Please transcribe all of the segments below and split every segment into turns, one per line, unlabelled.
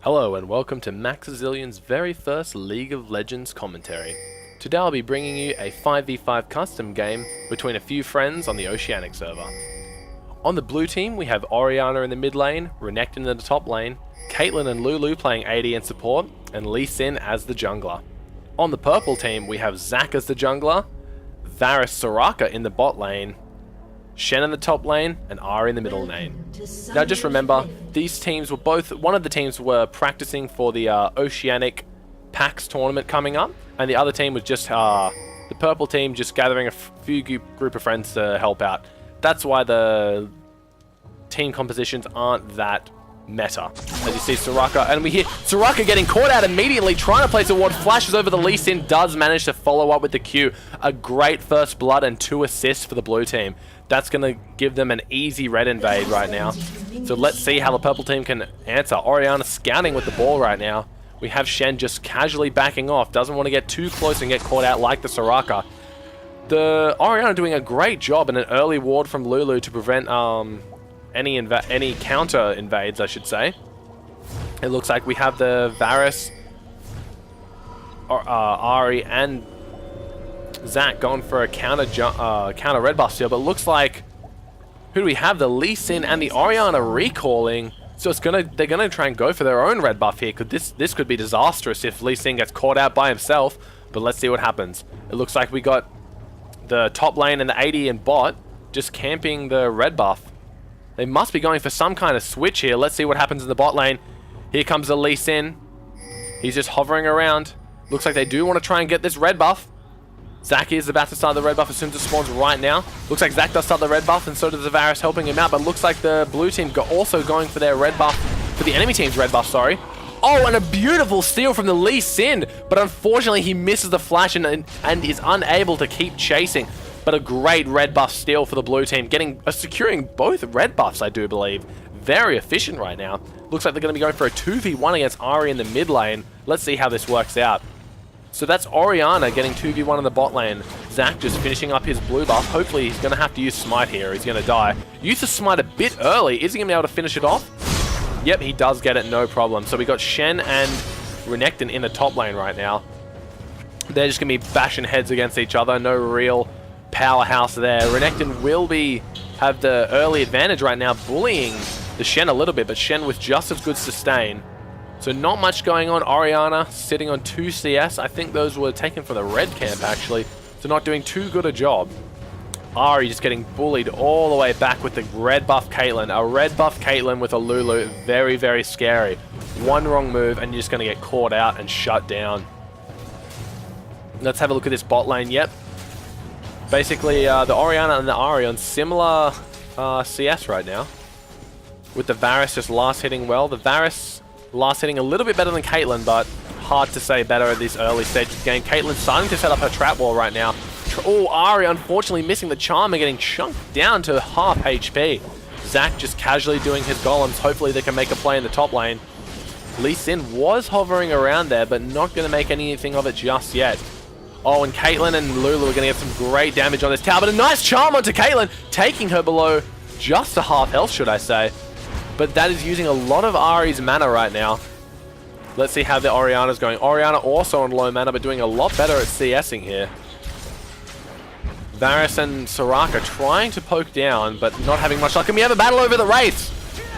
Hello and welcome to Maxazillion's very first League of Legends commentary. Today I'll be bringing you a 5v5 custom game between a few friends on the Oceanic server. On the blue team we have Orianna in the mid lane, Renekton in the top lane, Caitlyn and Lulu playing AD and support, and Lee Sin as the jungler. On the purple team we have Zac as the jungler, Varus Soraka in the bot lane, Shen in the top lane, and Ahri in the middle lane. Now just remember, these teams were one of the teams were practicing for the Oceanic PAX tournament coming up, and the other team was just, the purple team just gathering a few group of friends to help out. That's why the team compositions aren't that meta. As you see Soraka, and we hear Soraka getting caught out immediately, trying to place a ward, flashes over the Lee Sin, does manage to follow up with the Q. A great first blood and 2 assists for the blue team. That's going to give them an easy red invade right now. So let's see how the purple team can answer. Orianna scouting with the ball right now. We have Shen just casually backing off, doesn't want to get too close and get caught out like the Soraka. The Orianna doing a great job in an early ward from Lulu to prevent any counter invades, I should say. It looks like we have the Varus, Ahri, and Zac going for a counter red buff steal, but it looks like, who do we have? The Lee Sin and the Orianna recalling. So they're gonna try and go for their own red buff here. This could be disastrous if Lee Sin gets caught out by himself, but let's see what happens. It looks like we got the top lane and the AD and bot just camping the red buff. They must be going for some kind of switch here. Let's see what happens in the bot lane. Here comes the Lee Sin. He's just hovering around. Looks like they do want to try and get this red buff. Zac is about to start the red buff as soon as it spawns right now. Looks like Zac does start the red buff, and so does the Varus helping him out, but looks like the blue team also going for their red buff, for the enemy team's red buff, sorry. Oh, and a beautiful steal from the Lee Sin, but unfortunately he misses the flash and is unable to keep chasing. But a great red buff steal for the blue team, securing both red buffs, I do believe. Very efficient right now. Looks like they're going to be going for a 2v1 against Ahri in the mid lane. Let's see how this works out. So that's Orianna getting 2v1 in the bot lane. Zac just finishing up his blue buff. Hopefully he's going to have to use Smite here. He's going to die. Used the Smite a bit early. Is he going to be able to finish it off? Yep, he does get it, no problem. So we got Shen and Renekton in the top lane right now. They're just going to be bashing heads against each other. No real powerhouse there. Renekton will have the early advantage right now, bullying the Shen a little bit, but Shen with just as good sustain. So not much going on. Orianna sitting on 2 CS. I think those were taken from the red camp, actually. So not doing too good a job. Ahri just getting bullied all the way back with the red buff Caitlyn. A red buff Caitlyn with a Lulu. Very, very scary. One wrong move and you're just going to get caught out and shut down. Let's have a look at this bot lane. Yep. Basically, the Orianna and the Ahri on similar CS right now. With the Varus just last hitting well. The Varus last hitting a little bit better than Caitlyn, but hard to say better at this early stage of the game. Caitlyn's starting to set up her trap wall right now. Oh, Ahri unfortunately missing the charm and getting chunked down to half HP. Zac just casually doing his golems. Hopefully they can make a play in the top lane. Lee Sin was hovering around there, but not going to make anything of it just yet. Oh, and Caitlyn and Lulu are going to get some great damage on this tower, but a nice charm onto Caitlyn, taking her below just a half health, should I say. But that is using a lot of Ahri's mana right now. Let's see how the Orianna's going. Orianna also on low mana, but doing a lot better at CSing here. Varus and Soraka trying to poke down, but not having much luck. And we have a battle over the Wraiths.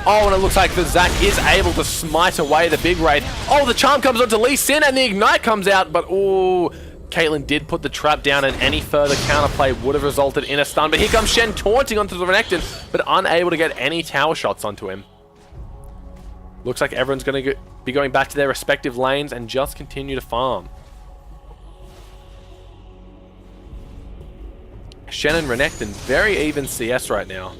Oh, and it looks like the Zac is able to smite away the big Wraith. Oh, the charm comes onto Lee Sin, and the Ignite comes out, but ooh, Caitlyn did put the trap down, and any further counterplay would have resulted in a stun. But here comes Shen taunting onto the Renekton, but unable to get any tower shots onto him. Looks like everyone's going to be going back to their respective lanes and just continue to farm. Shen and Renekton, very even CS right now.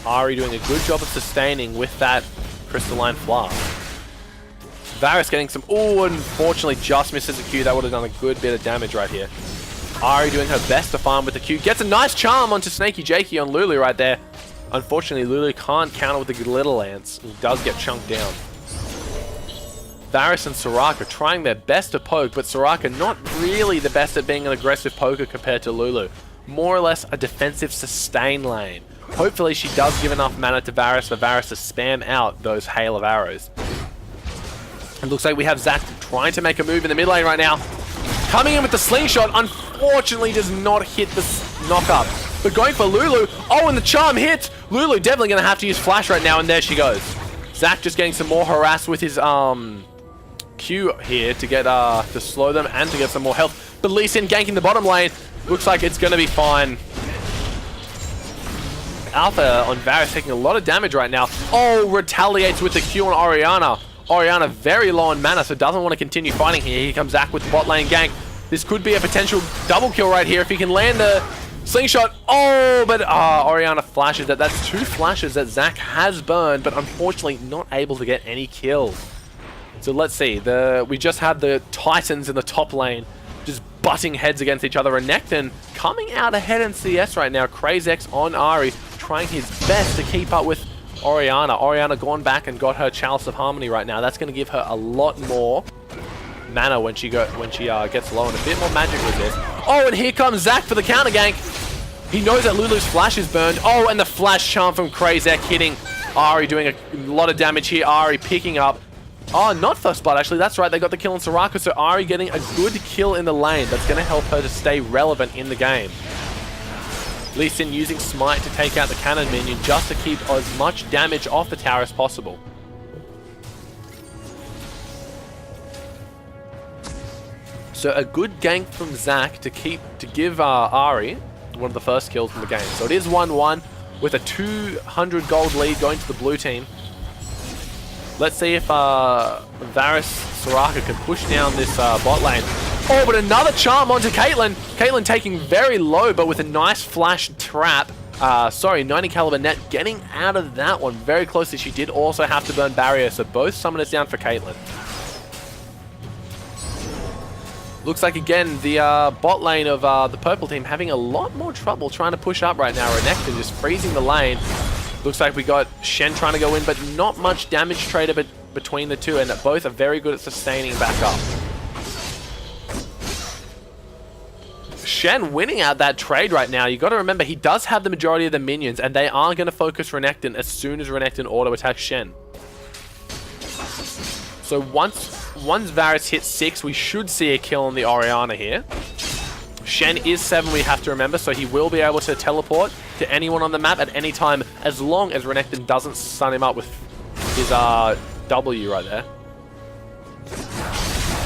Ahri doing a good job of sustaining with that crystalline flask. Varus getting some... Oh, unfortunately just misses the Q. That would have done a good bit of damage right here. Ahri doing her best to farm with the Q. Gets a nice charm onto Snaky Jakey on Lulu right there. Unfortunately, Lulu can't counter with the Little Lance. He does get chunked down. Varus and Soraka trying their best to poke, but Soraka not really the best at being an aggressive poker compared to Lulu. More or less a defensive sustain lane. Hopefully she does give enough mana to Varus for Varus to spam out those hail of arrows. It looks like we have Zac trying to make a move in the mid lane right now. Coming in with the slingshot, unfortunately does not hit the knock-up. But going for Lulu. Oh, and the charm hits! Lulu definitely going to have to use flash right now, and there she goes. Zac just getting some more harassed with his Q here to get to slow them and to get some more health. But Lee Sin ganking the bottom lane. Looks like it's going to be fine. Alpha on Varus taking a lot of damage right now. Oh, retaliates with the Q on Orianna. Orianna very low on mana, so doesn't want to continue fighting here. Here comes Zac with the bot lane gank. This could be a potential double kill right here if he can land the slingshot. Oh, but Orianna flashes that. That's 2 flashes that Zac has burned, but unfortunately not able to get any kills. So let's see. We just had the Titans in the top lane just butting heads against each other. Renekton coming out ahead in CS right now. Krazex on Ahri, trying his best to keep up with Orianna. Orianna gone back and got her Chalice of Harmony right now. That's going to give her a lot more mana when she gets low and a bit more magic resist. Oh, and here comes Zac for the counter gank. He knows that Lulu's flash is burned. Oh, and the flash charm from Krazex hitting Ahri, doing a lot of damage here. Ahri picking up. Oh, not first blood, actually. That's right. They got the kill on Soraka, so Ahri getting a good kill in the lane. That's going to help her to stay relevant in the game. Lee Sin using Smite to take out the cannon minion just to keep as much damage off the tower as possible. So a good gank from Zac to give Ahri one of the first kills in the game. So it is 1-1 with a 200 gold lead going to the blue team. Let's see if Varus Soraka can push down this bot lane. Oh, but another charm onto Caitlyn. Caitlyn taking very low, but with a nice flash trap. 90 caliber net getting out of that one very closely. She did also have to burn barrier, so both summoners down for Caitlyn. Looks like, again, the bot lane of the purple team having a lot more trouble trying to push up right now. Renekton just freezing the lane. Looks like we got Shen trying to go in, but not much damage trader between the two, and both are very good at sustaining back up. Shen winning out that trade right now. You got to remember, he does have the majority of the minions, and they are going to focus Renekton as soon as Renekton auto-attacks Shen. So once Varus hits 6, we should see a kill on the Orianna here. Shen is 7, we have to remember, so he will be able to teleport to anyone on the map at any time, as long as Renekton doesn't stun him up with his W right there.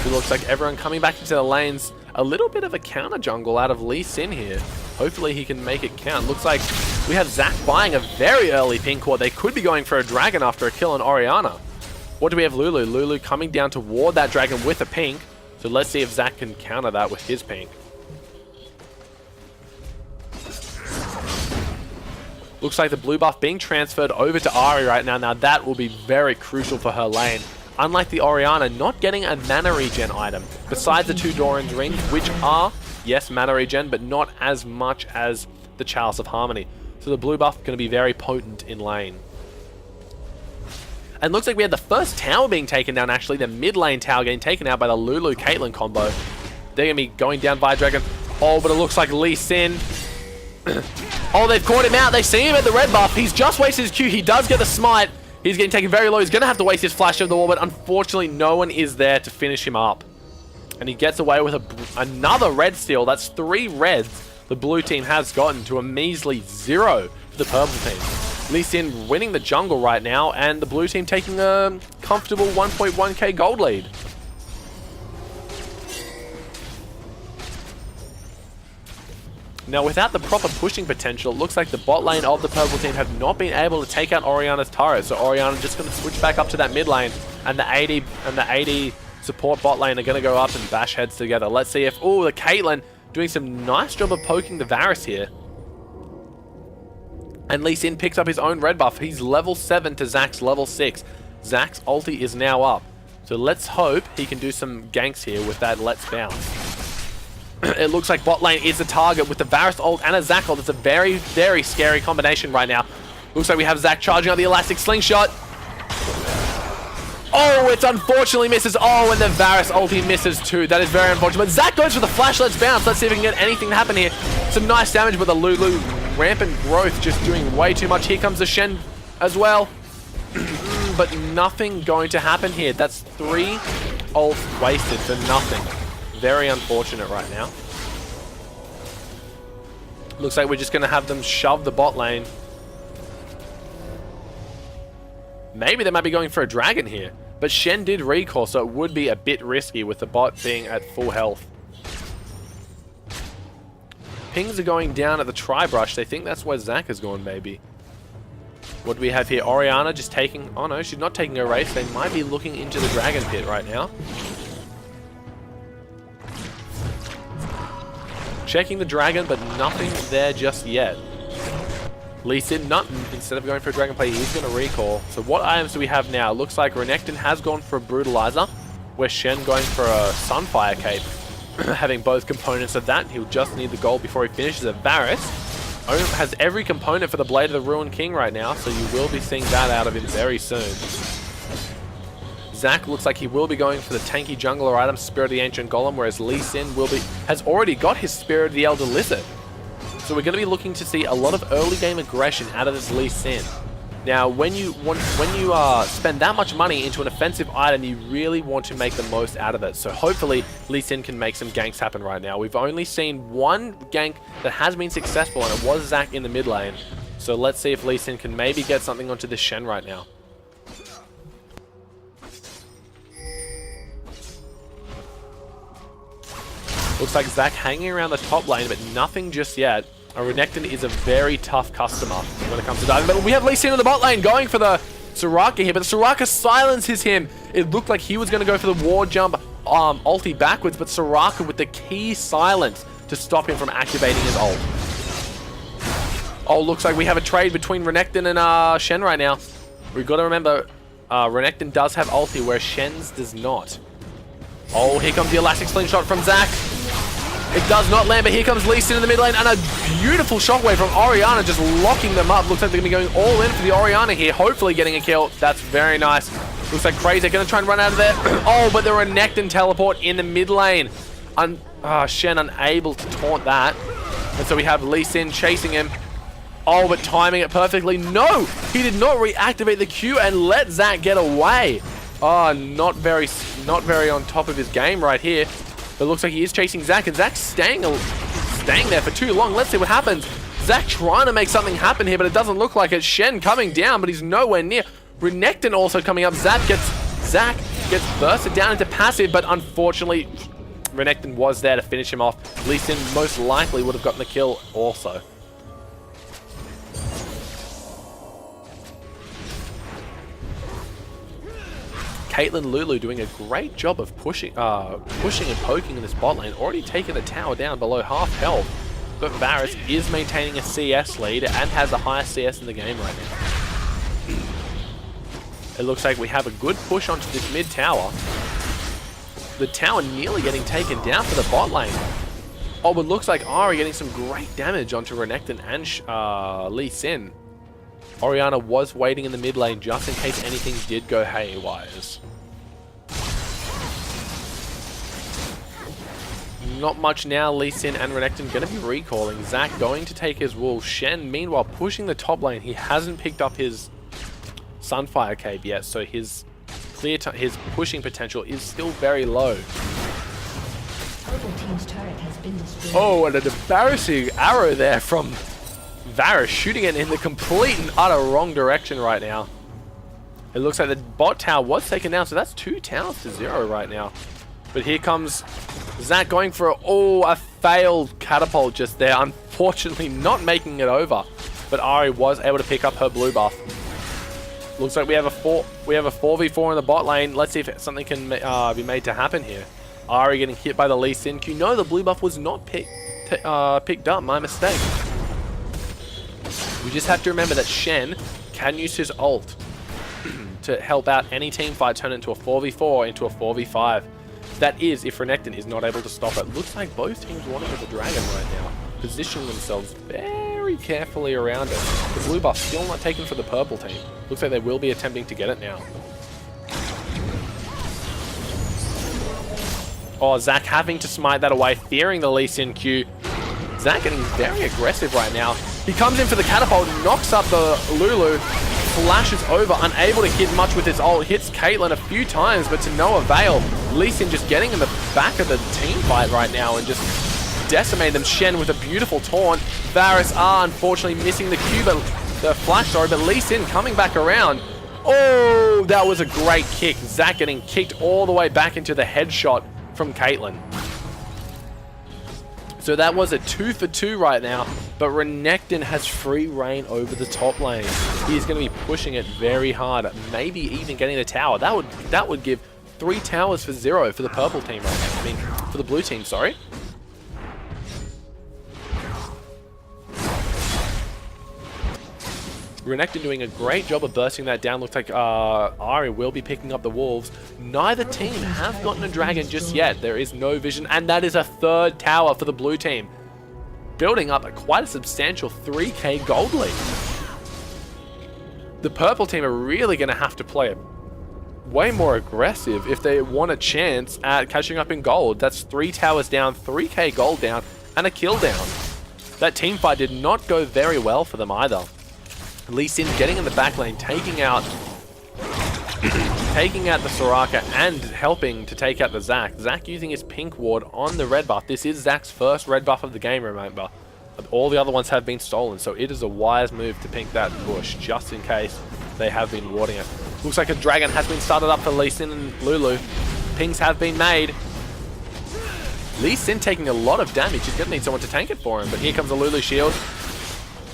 It looks like everyone coming back into the lanes. A little bit of a counter jungle out of Lee Sin here. Hopefully he can make it count. Looks like we have Zac buying a very early pink ward. They could be going for a dragon after a kill on Orianna. What do we have? Lulu? Lulu coming down to ward that dragon with a pink. So let's see if Zac can counter that with his pink. Looks like the blue buff being transferred over to Ahri right now. Now that will be very crucial for her lane. Unlike the Orianna, not getting a mana regen item, besides the 2 Doran's rings, which are, yes, mana regen, but not as much as the Chalice of Harmony. So the blue buff is going to be very potent in lane. And looks like we had the first tower being taken down, actually, the mid lane tower getting taken out by the Lulu Caitlyn combo. They're going to be going down via dragon. Oh, but it looks like Lee Sin. Oh, they've caught him out. They see him at the red buff. He's just wasted his Q. He does get the smite. He's getting taken very low. He's going to have to waste his flash over the wall, but unfortunately no one is there to finish him up. And he gets away with another red steal. That's 3 reds the blue team has gotten to a measly 0 for the purple team. Lee Sin winning the jungle right now, and the blue team taking a comfortable 1.1k gold lead. Now, without the proper pushing potential, it looks like the bot lane of the purple team have not been able to take out Orianna's turret. So Orianna just going to switch back up to that mid lane, and the AD support bot lane are going to go up and bash heads together. Let's see if... Oh, the Caitlyn doing some nice job of poking the Varus here. And Lee Sin picks up his own red buff. He's level 7 to Zac's level 6. Zac's ulti is now up. So let's hope he can do some ganks here with that Let's Bounce. It looks like bot lane is the target with the Varus ult and a Zac ult. It's a very, very scary combination right now. Looks like we have Zac charging on the elastic slingshot. Oh, it unfortunately misses. Oh, and the Varus ulti misses too. That is very unfortunate. But Zac goes for the flash. Let's bounce. Let's see if we can get anything to happen here. Some nice damage, but the Lulu rampant growth just doing way too much. Here comes the Shen as well. But nothing going to happen here. That's 3 ults wasted for nothing. Very unfortunate right now. Looks like we're just going to have them shove the bot lane. Maybe they might be going for a dragon here. But Shen did recall, so it would be a bit risky with the bot being at full health. Pings are going down at the tri-brush. They think that's where Zac has gone, maybe. What do we have here? Orianna just taking... Oh no, she's not taking a race. They might be looking into the dragon pit right now. Checking the dragon, but nothing there just yet. Lee Sin, instead of going for a dragon play, he's going to recall. So what items do we have now? Looks like Renekton has gone for a brutalizer, where Shen going for a Sunfire Cape. Having both components of that, he'll just need the gold before he finishes it. Varus has every component for the Blade of the Ruined King right now, so you will be seeing that out of him very soon. Zac looks like he will be going for the tanky jungler item, Spirit of the Ancient Golem, whereas Lee Sin has already got his Spirit of the Elder Lizard. So we're going to be looking to see a lot of early game aggression out of this Lee Sin. Now, when you spend that much money into an offensive item, you really want to make the most out of it. So hopefully, Lee Sin can make some ganks happen right now. We've only seen one gank that has been successful, and it was Zac in the mid lane. So let's see if Lee Sin can maybe get something onto this Shen right now. Looks like Zac hanging around the top lane, but nothing just yet. Renekton is a very tough customer when it comes to diving. But we have Lee Sin in the bot lane going for the Soraka here, but the Soraka silences him. It looked like he was going to go for the ward jump ulti backwards, but Soraka with the key silence to stop him from activating his ult. Oh, looks like we have a trade between Renekton and Shen right now. We've got to remember, Renekton does have ulti, where Shen's does not. Oh, here comes the elastic slingshot from Zac. It does not land, but here comes Lee Sin in the mid lane, and a beautiful shockwave from Orianna just locking them up. Looks like they're going to be going all in for the Orianna here, hopefully getting a kill. That's very nice. Looks like Crazy going to try and run out of there. Oh, but the Renekton teleport in the mid lane. Shen unable to taunt that. And so we have Lee Sin chasing him. Oh, but timing it perfectly. No! He did not reactivate the Q and let Zac get away. Oh, not very on top of his game right here. But it looks like he is chasing Zac, and Zac's staying there for too long. Let's see what happens. Zac trying to make something happen here, but it doesn't look like it. Shen coming down, but he's nowhere near. Renekton also coming up. Zac gets bursted down into passive, but unfortunately, Renekton was there to finish him off. Lee Sin most likely would have gotten the kill also. Caitlyn Lulu doing a great job of pushing and poking in this bot lane. Already taken the tower down below half health. But Varus is maintaining a CS lead and has the highest CS in the game right now. It looks like we have a good push onto this mid tower. The tower nearly getting taken down for the bot lane. Oh, but looks like Ari getting some great damage onto Renekton and Lee Sin. Orianna was waiting in the mid lane just in case anything did go haywire. Not much now. Lee Sin and Renekton going to be recalling. Zac going to take his wool. Shen, meanwhile, pushing the top lane. He hasn't picked up his Sunfire Cape yet, so his pushing potential is still very low. Oh, and an embarrassing arrow there from Varus, shooting it in the complete and utter wrong direction right now. It looks like the bot tower was taken down, so that's 2 towers to 0 right now. But here comes Zac going for a failed catapult just there. Unfortunately, not making it over. But Ari was able to pick up her blue buff. Looks like we have a 4v4 in the bot lane. Let's see if something can be made to happen here. Ari getting hit by the Lee Sin Q. No, the blue buff was not picked up. My mistake. We just have to remember that Shen can use his ult to help out any team fight, turn it into a 4v4, into a 4v5. That is, if Renekton is not able to stop it. Looks like both teams want it with the dragon right now, positioning themselves very carefully around it. The blue buff still not taken for the purple team. Looks like they will be attempting to get it now. Oh, Zac having to smite that away, fearing the Lee Sin Q. Zac getting very aggressive right now. He comes in for the catapult, knocks up the Lulu, flashes over, unable to hit much with his ult, hits Caitlyn a few times, but to no avail. Lee Sin just getting in the back of the team fight right now and just decimating them. Shen with a beautiful taunt. Varus are unfortunately missing the Q, but the flash, sorry, but Lee Sin coming back around. Oh, that was a great kick. Zac getting kicked all the way back into the headshot from Caitlyn. So that was a 2 for 2 right now, but Renekton has free reign over the top lane. He's going to be pushing it very hard, maybe even getting the tower. That would give 3 towers for 0 for the purple team right now. I mean, for the blue team, sorry. Renekton doing a great job of bursting that down. Looks like Ahri will be picking up the wolves. Neither team have gotten a dragon just yet. There is no vision, and that is a 3rd tower for the blue team. Building up quite a substantial 3k gold lead. The purple team are really going to have to play it way more aggressive if they want a chance at catching up in gold. That's 3 towers down, 3k gold down, and a kill down. That team fight did not go very well for them either. Lee Sin getting in the back lane, taking out the Soraka and helping to take out the Zac. Zac using his pink ward on the red buff. This is Zac's first red buff of the game, remember. All the other ones have been stolen, so it is a wise move to pink that bush, just in case they have been warding it. Looks like a dragon has been started up for Lee Sin and Lulu. Pings have been made. Lee Sin taking a lot of damage. He's going to need someone to tank it for him, but here comes the Lulu shield.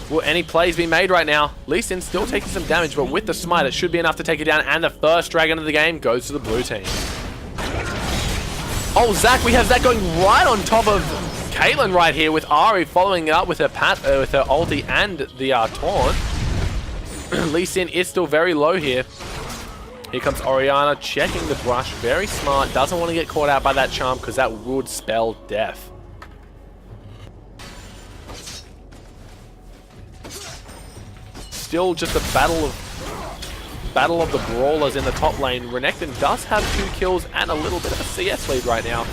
Will any plays be made right now? Lee Sin still taking some damage, but with the smite, it should be enough to take it down, and the first dragon of the game goes to the blue team. Oh, Zac, we have Zac going right on top of Caitlyn right here, with Ahri following it up with her ulti and the taunt. Lee Sin is still very low here. Here comes Orianna checking the brush, very smart, doesn't want to get caught out by that charm because that would spell death. Still just a battle of the brawlers in the top lane. Renekton does have 2 kills and a little bit of a CS lead right now.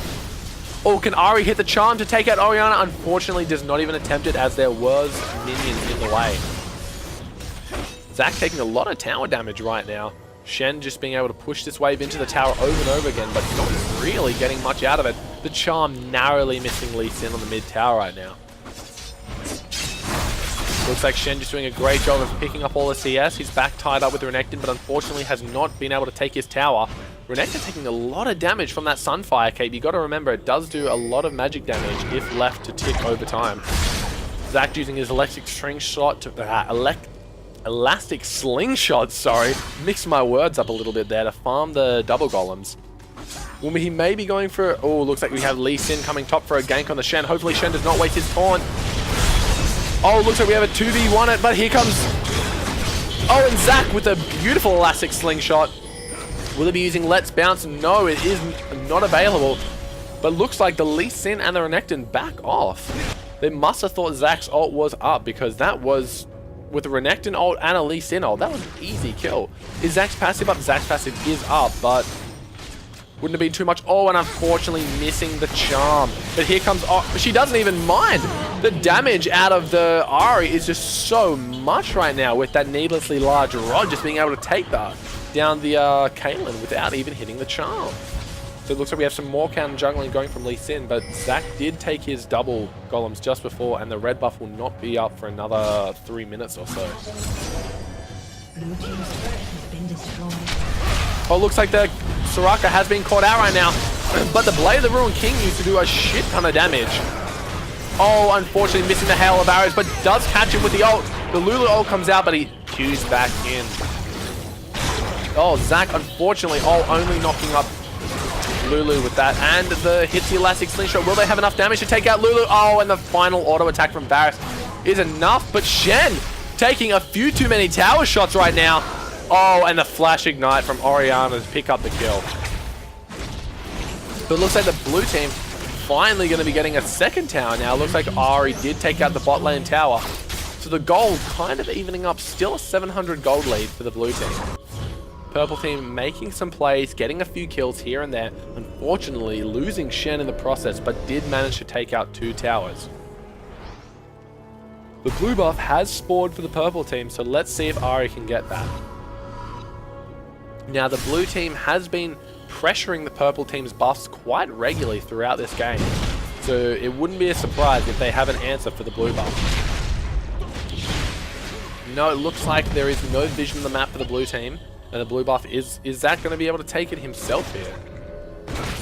Oh, can Ahri hit the charm to take out Orianna? Unfortunately, does not even attempt it as there was minions in the way. Zac taking a lot of tower damage right now. Shen just being able to push this wave into the tower over and over again, but not really getting much out of it. The charm narrowly missing Lee Sin on the mid tower right now. Looks like Shen just doing a great job of picking up all the CS. He's back tied up with Renekton, but unfortunately has not been able to take his tower. Renekton taking a lot of damage from that Sunfire cape. You got to remember, it does do a lot of magic damage if left to tick over time. Zac using his elastic slingshot to mixed my words up a little bit there to farm the double golems. Well, he may be going for... Oh, looks like we have Lee Sin coming top for a gank on the Shen. Hopefully Shen does not waste his taunt. Oh, looks like we have a 2v1 it, but here comes... Oh, and Zac with a beautiful elastic slingshot. Will he be using Let's Bounce? No, it is not available. But looks like the Lee Sin and the Renekton back off. They must have thought Zac's ult was up, because that was... With the Renekton ult and a Lee Sin ult, that was an easy kill. Is Zac's passive up? Zac's passive is up, but... Wouldn't have been too much. Oh, and unfortunately missing the charm. But here comes... Oh, she doesn't even mind. The damage out of the Ahri is just so much right now with that needlessly large rod just being able to take that down the Caitlyn without even hitting the charm. So it looks like we have some more counter jungling going from Lee Sin, but Zac did take his double golems just before, and the red buff will not be up for another 3 minutes or so.
Blue team's turret has been destroyed.
Oh, looks like the Soraka has been caught out right now, but the Blade of the Ruined King used to do a shit ton of damage. Oh, unfortunately missing the hail of arrows, but does catch him with the ult. The Lulu ult comes out, but he cues back in. Oh, Zac, unfortunately, only knocking up Lulu with that, and hits the elastic slingshot. Will they have enough damage to take out Lulu? Oh, and the final auto attack from Varus is enough, but Shen taking a few too many tower shots right now. Oh, and the flash ignite from Orianna to pick up the kill. But it looks like the blue team finally going to be getting a second tower now. Looks like Ahri did take out the bot lane tower. So the gold kind of evening up, still a 700 gold lead for the blue team. Purple team making some plays, getting a few kills here and there. Unfortunately, losing Shen in the process, but did manage to take out 2 towers. The blue buff has spawned for the purple team, so let's see if Ahri can get that. Now, the blue team has been pressuring the purple team's buffs quite regularly throughout this game, so it wouldn't be a surprise if they have an answer for the blue buff. No, it looks like there is no vision on the map for the blue team, and the blue buff is Zach going to be able to take it himself here?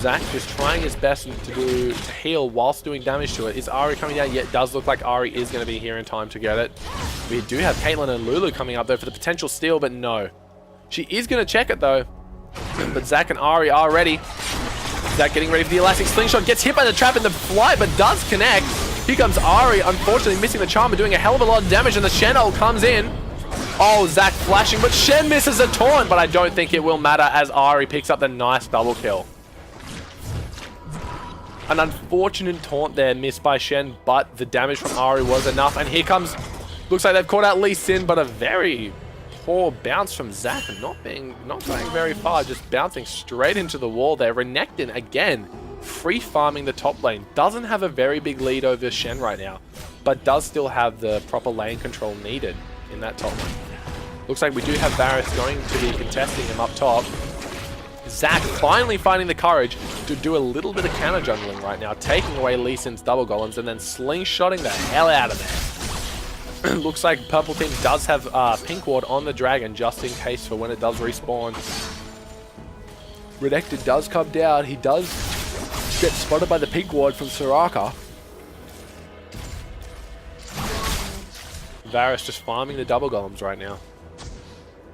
Zach just trying his best to heal whilst doing damage to it. Is Ahri coming down? Yeah, it does look like Ahri is going to be here in time to get it. We do have Caitlyn and Lulu coming up though for the potential steal, but no. She is going to check it though. But Zach and Ahri are ready. Zach getting ready for the elastic slingshot. Gets hit by the trap in the flight, but does connect. Here comes Ahri, unfortunately missing the charm, but doing a hell of a lot of damage, and the Shen ult comes in. Oh, Zach flashing, but Shen misses a taunt, but I don't think it will matter as Ahri picks up the nice double kill. An unfortunate taunt there missed by Shen, but the damage from Ahri was enough, and here comes, looks like they've caught out Lee Sin, but a very poor bounce from Zach, and not going very far, just bouncing straight into the wall there. Renekton again free farming the top lane, doesn't have a very big lead over Shen right now, but does still have the proper lane control needed in that top lane. Looks like we do have Varus going to be contesting him up top. Zach finally finding the courage to do a little bit of counter jungling right now, taking away Lee Sin's double golems and then slingshotting the hell out of there. Looks like purple team does have pink ward on the dragon just in case for when it does respawn. Renekton does come down. He does get spotted by the pink ward from Soraka. Varus just farming the double golems right now.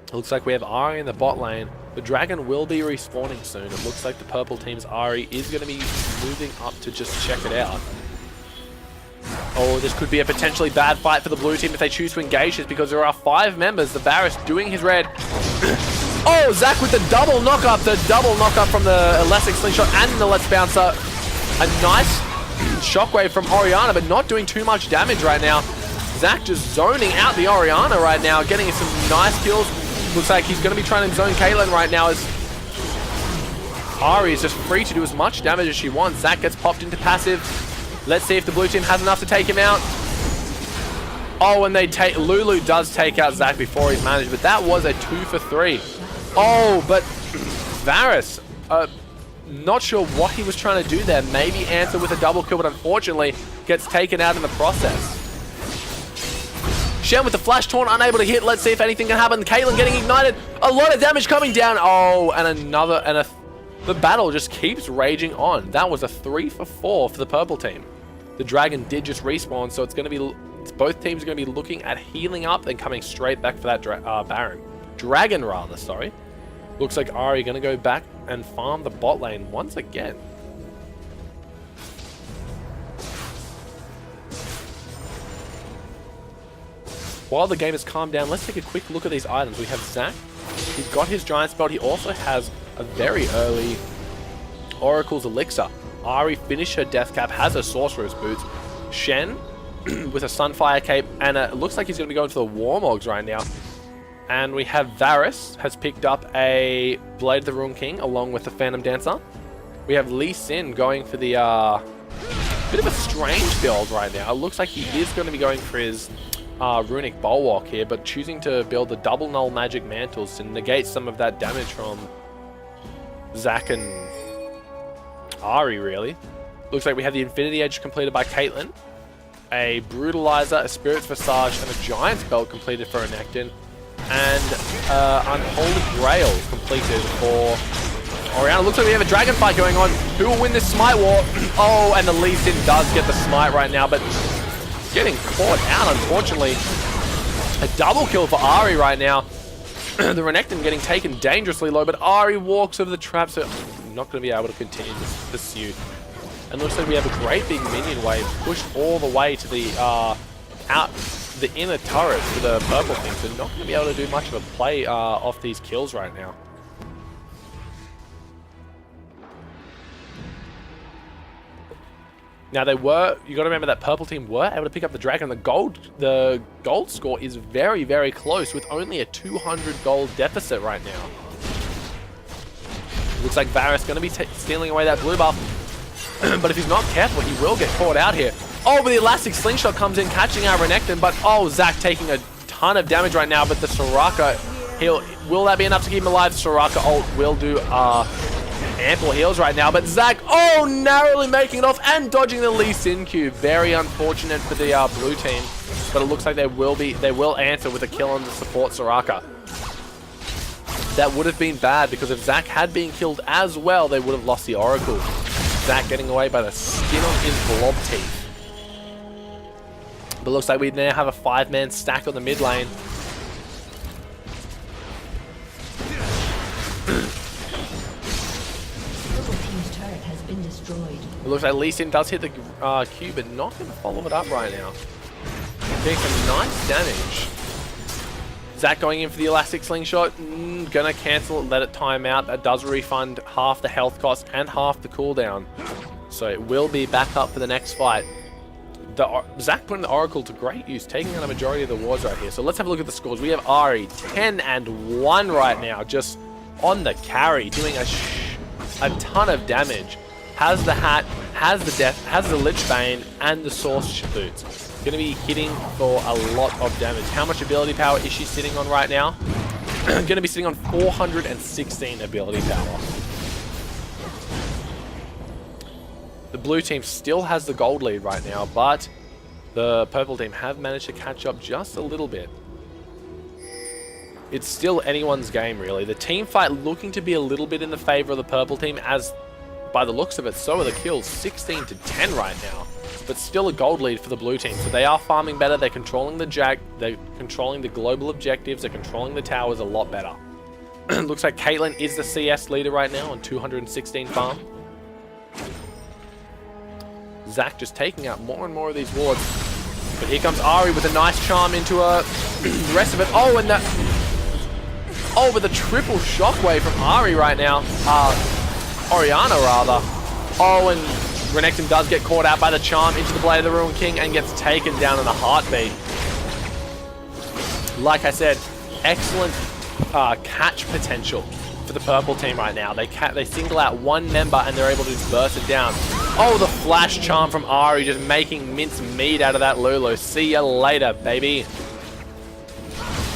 It looks like we have Ahri in the bot lane. The dragon will be respawning soon. It looks like the purple team's Ahri is going to be moving up to just check it out. Oh, this could be a potentially bad fight for the blue team if they choose to engage this, because there are 5 members. The Varus doing his red. Oh, Zach with the double knockup. The double knockup from the elastic slingshot and the Let's Bouncer. A nice shockwave from Orianna, but not doing too much damage right now. Zach just zoning out the Orianna right now, getting some nice kills. Looks like he's going to be trying to zone Caitlyn right now as Ahri is just free to do as much damage as she wants. Zach gets popped into passive. Let's see if the blue team has enough to take him out. Oh, and Lulu does take out Zach before he's managed, but that was a 2 for 3. Oh, but Varus, not sure what he was trying to do there. Maybe answer with a double kill, but unfortunately gets taken out in the process. Shen with the flash taunt, unable to hit. Let's see if anything can happen. Caitlyn getting ignited. A lot of damage coming down. Oh, and the battle just keeps raging on. That was a 3 for 4 for the purple team. The dragon did just respawn, so it's going to be both teams are going to be looking at healing up and coming straight back for that dragon rather. Sorry. Looks like Ahri going to go back and farm the bot lane once again. While the game has calmed down, let's take a quick look at these items. We have Zach. He's got his Giant's Belt. He also has a very early Oracle's Elixir. Ahri finished her Death Cap, has her Sorcerer's Boots. Shen with a Sunfire Cape, and it looks like he's going to be going for the Warmogs right now. And we have Varus has picked up a Blade of the Ruin King along with the Phantom Dancer. We have Lee Sin going for the bit of a strange build right now. It looks like he is going to be going for his Runic Bulwark here, but choosing to build the double null magic mantles to negate some of that damage from Zach and Ahri, really. Looks like we have the Infinity Edge completed by Caitlyn, a Brutalizer, a Spirit's Visage, and a Giant's Belt completed for Renekton, and Unholy Grail completed for Orianna. Looks like we have a dragon fight going on. Who will win this Smite War? Oh, and the Lee Sin does get the Smite right now, but getting caught out, unfortunately. A double kill for Ahri right now. The Renekton getting taken dangerously low, but Ahri walks over the trap, so not going to be able to continue this pursuit. And looks like we have a great big minion wave pushed all the way to the the inner turret for the purple team, so not going to be able to do much of a play off these kills right now. Now you got to remember that purple team were able to pick up the dragon. The gold score is very, very close with only a 200 gold deficit right now. Looks like Varus going to be stealing away that blue buff. But if he's not careful, he will get caught out here. Oh, but the elastic slingshot comes in, catching out Renekton, but oh, Zac taking a ton of damage right now, but the Soraka heal, will that be enough to keep him alive? Soraka ult will do ample heals right now, but Zac, oh, narrowly making it off and dodging the Lee Sin Q. Very unfortunate for the blue team, but it looks like they will answer with a kill on the support Soraka. That would have been bad, because if Zac had been killed as well, they would have lost the Oracle. Zac getting away by the skin on his blob teeth. But looks like we now have a 5-man stack on the mid lane.
Team's turret has been destroyed.
It looks like Lee Sin does hit the Q, but not going to follow it up right now. Doing some nice damage. Zac going in for the elastic slingshot. Gonna cancel it, let it time out. That does refund half the health cost and half the cooldown. So it will be back up for the next fight. Zac putting the Oracle to great use, taking out a majority of the wards right here. So let's have a look at the scores. We have Ahri 10-1 right now, just on the carry, doing a ton of damage. Has the hat, has the death, has the Lich Bane, and the Source boots. Going to be hitting for a lot of damage. How much ability power is she sitting on right now? Going to be sitting on 416 ability power. The blue team still has the gold lead right now, but the purple team have managed to catch up just a little bit. It's still anyone's game, really. The team fight looking to be a little bit in the favor of the purple team, as by the looks of it, so are the kills. 16-10 right now, but still a gold lead for the blue team. So they are farming better. They're controlling the they're controlling the global objectives. They're controlling the towers a lot better. Looks like Caitlyn is the CS leader right now on 216 farm. Zac just taking out more and more of these wards. But here comes Ahri with a nice charm into the rest of it. Oh, and that... Oh, with a triple shockwave from Ahri right now. Orianna, rather. Oh, and Renekton does get caught out by the charm into the Blade of the Ruined King and gets taken down in a heartbeat. Like I said, excellent catch potential for the purple team right now. They single out one member and they're able to just burst it down. Oh, the flash charm from Ahri, just making mince meat out of that Lulu. See ya later, baby.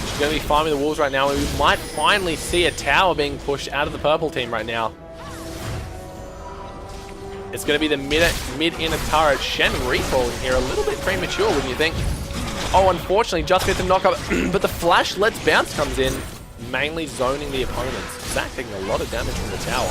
She's going to be farming the wolves right now, and we might finally see a tower being pushed out of the purple team right now. It's going to be the mid-inner turret. Shen recalling here, a little bit premature, wouldn't you think? Oh, unfortunately, just gets the knockup, but the flash Let's Bounce comes in, mainly zoning the opponents. Zac taking a lot of damage from the tower.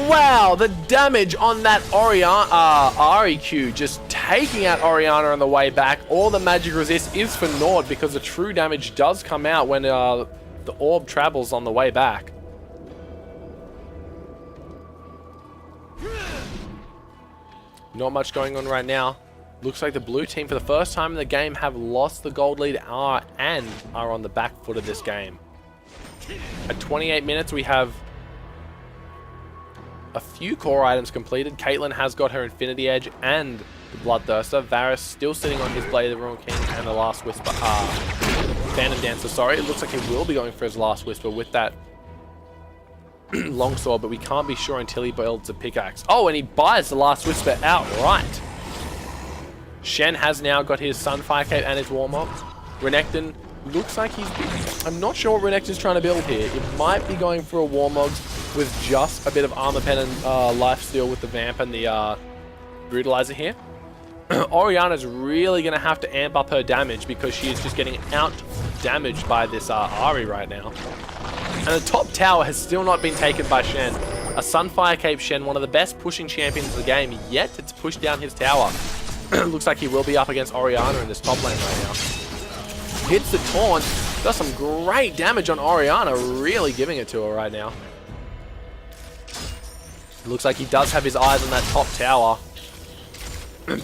Wow, the damage on that Ahri Q, just taking out Orianna on the way back. All the magic resist is for naught, because the true damage does come out when the orb travels on the way back. Not much going on right now. Looks like the blue team, for the first time in the game, have lost the gold lead and are on the back foot of this game. At 28 minutes, we have a few core items completed. Caitlyn has got her Infinity Edge and the Bloodthirster. Varus still sitting on his Blade of the Ruined King and the Last Whisper. Phantom Dancer, sorry. It looks like he will be going for his Last Whisper with that longsword, but we can't be sure until he builds a pickaxe. Oh, and he buys the Last Whisper outright. Shen has now got his Sunfire Cape and his Warmog. Renekton looks like I'm not sure what Renekton's trying to build here. It might be going for a Warmog with just a bit of Armor Pen and Lifesteal with the Vamp and the Brutalizer here. Orianna's really going to have to amp up her damage, because she is just getting out-damaged by this Ahri right now. And the top tower has still not been taken by Shen. A Sunfire Cape Shen, one of the best pushing champions of the game, yet to push down his tower. Looks like he will be up against Orianna in this top lane right now. Hits the taunt. Does some great damage on Orianna, really giving it to her right now. Looks like he does have his eyes on that top tower.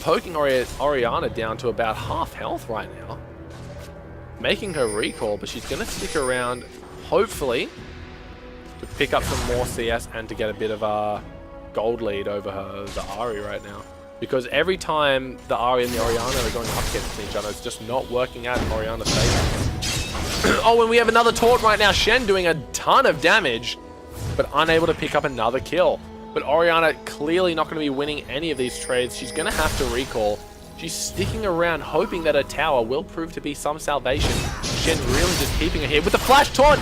Poking Orianna down to about half health right now. Making her recall, but she's going to stick around, hopefully, to pick up some more CS and to get a bit of a gold lead over the Ahri right now. Because every time the Ahri and the Orianna are going up against each other, it's just not working out in Orianna's favor. Oh, and we have another taunt right now. Shen doing a ton of damage, but unable to pick up another kill. But Orianna clearly not going to be winning any of these trades. She's going to have to recall. She's sticking around, hoping that her tower will prove to be some salvation. Shen really just keeping her here with the flash taunt.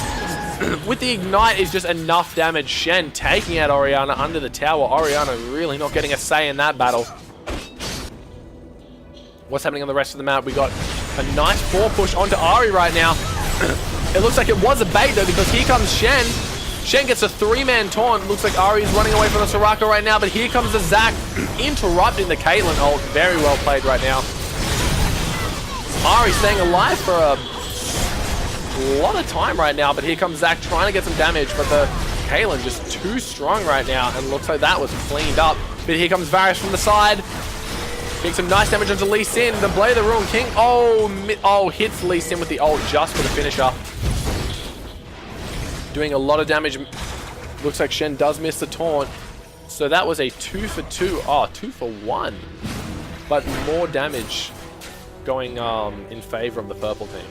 With the ignite is just enough damage. Shen taking out Orianna under the tower. Orianna really not getting a say in that battle. What's happening on the rest of the map? We got a nice 4 push onto Ahri right now. It looks like it was a bait though, because here comes Shen. Shen gets a 3-man taunt. Looks like Ahri is running away from the Soraka right now, but here comes the Zac interrupting the Caitlyn ult. Very well played right now. Ahri staying alive for a lot of time right now, but here comes Zac trying to get some damage, but the Caitlyn just too strong right now, and looks like that was cleaned up. But here comes Varus from the side. Getting some nice damage onto Lee Sin. The Blade of the Ruined King. Oh, hits Lee Sin with the ult just for the finisher. Doing a lot of damage. Looks like Shen does miss the taunt. So that was a 2 for 2. Oh, 2 for 1. But more damage going in favor of the purple team.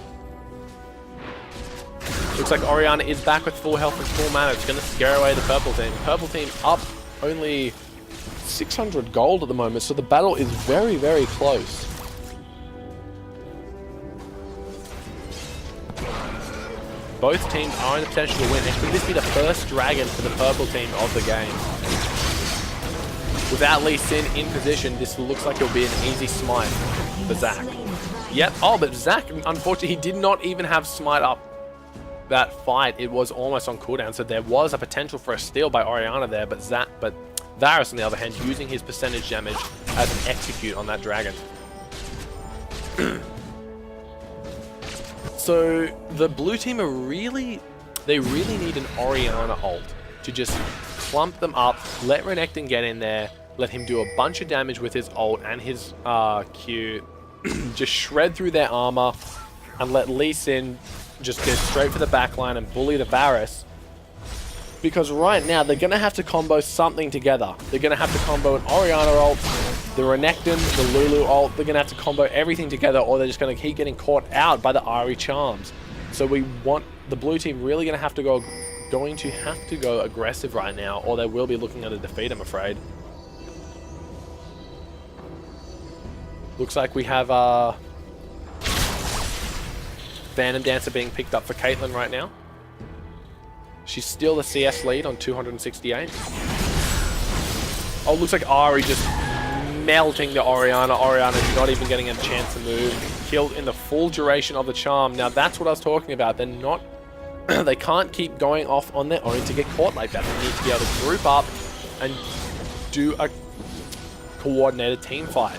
Looks like Orianna is back with full health and full mana. It's going to scare away the purple team. Purple team up only 600 gold at the moment, so the battle is very, very close. Both teams are in the potential to win. And could this be the first dragon for the purple team of the game? Without Lee Sin in position, this looks like it'll be an easy smite for Zac. Yep. Oh, but Zac, unfortunately, he did not even have smite up that fight. It was almost on cooldown, so there was a potential for a steal by Orianna there, but Varus, on the other hand, using his percentage damage as an execute on that dragon. So the blue team are really need an Orianna ult to just clump them up, let Renekton get in there, let him do a bunch of damage with his ult and his Q, just shred through their armor, and let Lee Sin just go straight for the backline and bully the Varus. Because right now, they're going to have to combo something together. They're going to have to combo an Orianna ult, the Renekton, the Lulu ult. They're going to have to combo everything together, or they're just going to keep getting caught out by the Ahri charms. So we want the blue team really going to have to go aggressive right now, or they will be looking at a defeat, I'm afraid. Looks like we have Phantom Dancer being picked up for Caitlyn right now. She's still the CS lead on 268. Oh, looks like Ahri just melting the Orianna. Orianna not even getting a chance to move. Killed in the full duration of the charm. Now that's what I was talking about. They're not... they can't keep going off on their own to get caught like that. They need to be able to group up and do a coordinated team fight.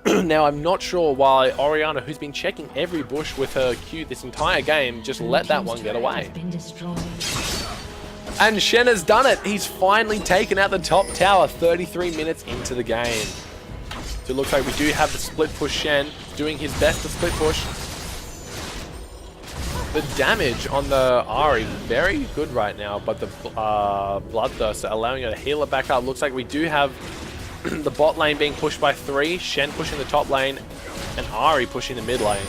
Now, I'm not sure why Orianna, who's been checking every bush with her Q this entire game, just let that one get away. And Shen has done it. He's finally taken out the top tower 33 minutes into the game. So it looks like we do have the split push. Shen doing his best to split push. The damage on the Ahri, very good right now, but the Bloodthirster allowing her to heal it back up. Looks like we do have the bot lane being pushed by 3, Shen pushing the top lane, and Ahri pushing the mid lane.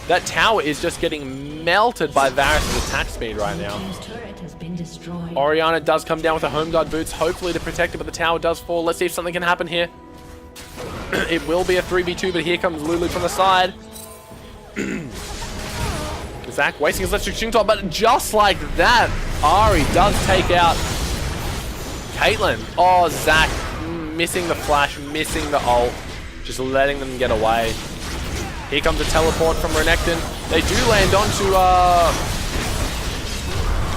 That tower is just getting melted by Varus' attack speed right now. Orianna does come down with the Home Guard boots, hopefully to protect it, but the tower does fall. Let's see if something can happen here. It will be a 3v2, but here comes Lulu from the side. Zac wasting his electric shing top, but just like that, Ahri does take out Caitlyn. Oh, Zac missing the flash, missing the ult, just letting them get away. Here comes a teleport from Renekton. They do land onto,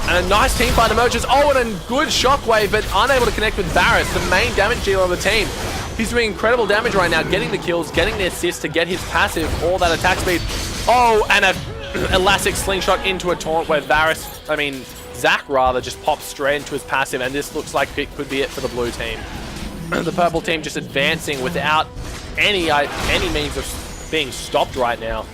and a nice team fight emerges. Oh, and a good shockwave, but unable to connect with Varus, the main damage dealer of the team. He's doing incredible damage right now, getting the kills, getting the assists to get his passive, all that attack speed. Oh, and a elastic slingshot into a taunt where Zac rather, just pops straight into his passive, and this looks like it could be it for the blue team. The purple team just advancing without any means of being stopped right now.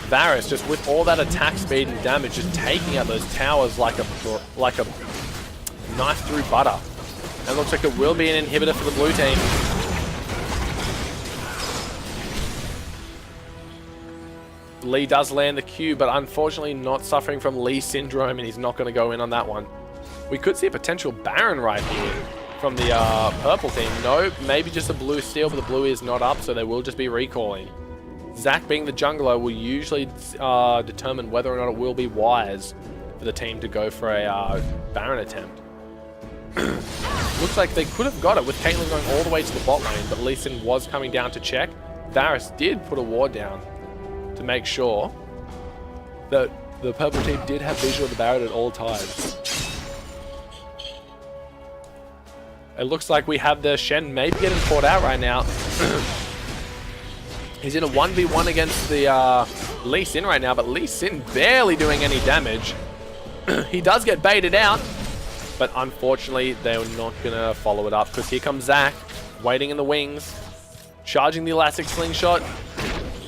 Varus just with all that attack speed and damage, just taking out those towers like a knife through butter. And it looks like it will be an inhibitor for the blue team. Lee does land the Q, but unfortunately not suffering from Lee syndrome, and he's not going to go in on that one. We could see a potential Baron right here from the purple team. No, maybe just a blue steal, but the blue is not up, so they will just be recalling. Zach, being the jungler, will usually determine whether or not it will be wise for the team to go for a Baron attempt. Looks like they could have got it with Caitlyn going all the way to the bot lane, but Lee Sin was coming down to check. Varus did put a ward down to make sure that the purple team did have visual of the Baron at all times. It looks like we have the Shen maybe getting caught out right now. He's in a 1v1 against the Lee Sin right now, but Lee Sin barely doing any damage. He does get baited out, but unfortunately they're not going to follow it up because here comes Zach, waiting in the wings, charging the elastic slingshot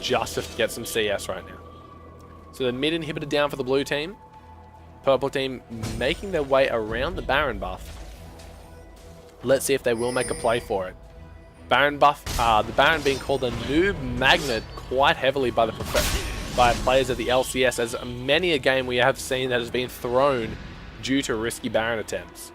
just to get some CS right now. So the mid inhibitor down for the blue team. Purple team making their way around the Baron buff. Let's see if they will make a play for it. Baron buff, the Baron being called a noob magnet quite heavily by players at the LCS, as many a game we have seen that has been thrown due to risky Baron attempts.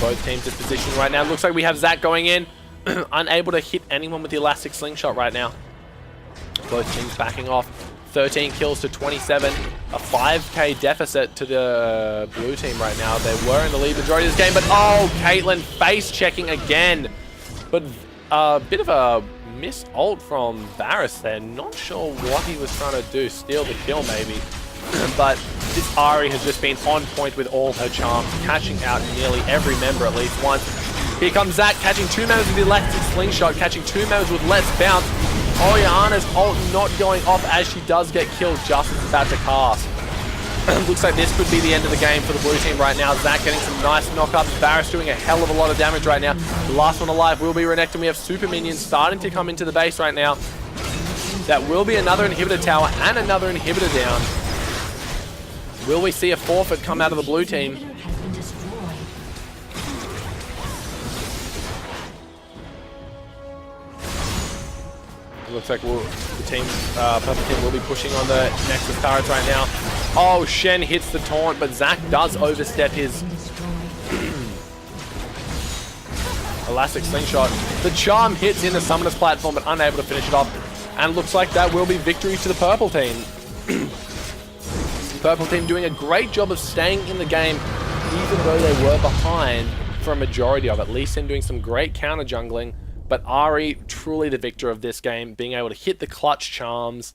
Both teams in position right now. Looks like we have Zach going in, unable to hit anyone with the elastic slingshot right now. Both teams backing off. 13 kills to 27, a 5k deficit to the blue team right now. They were in the lead majority of this game, but oh, Caitlyn face checking again. But a bit of a missed ult from Varus there. Not sure what he was trying to do, steal the kill maybe. But this Ahri has just been on point with all her charms, catching out nearly every member at least once. Here comes Zach, catching 2 members with the electric slingshot, catching 2 members with less bounce. Oriana's ult not going off as she does get killed just as it's about to cast. Looks like this could be the end of the game for the blue team right now. Zach getting some nice knockups. Varus doing a hell of a lot of damage right now. The last one alive will be Renekton, and we have super minions starting to come into the base right now. That will be another inhibitor tower and another inhibitor down. Will we see a forfeit come out of the blue team? It looks like the team, purple team will be pushing on the Nexus turrets right now. Oh, Shen hits the taunt, but Zach does overstep his elastic slingshot. The charm hits in the summoner's platform, but unable to finish it off. And looks like that will be victory to the purple team. Purple team doing a great job of staying in the game, even though they were behind for a majority of it. Lee Sin doing some great counter jungling. But Ahri, truly the victor of this game, being able to hit the clutch charms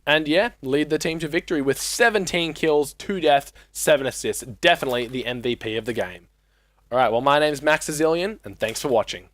and, yeah, lead the team to victory with 17 kills, 2 deaths, 7 assists. Definitely the MVP of the game. All right, well, my name's Maxazillion, and thanks for watching.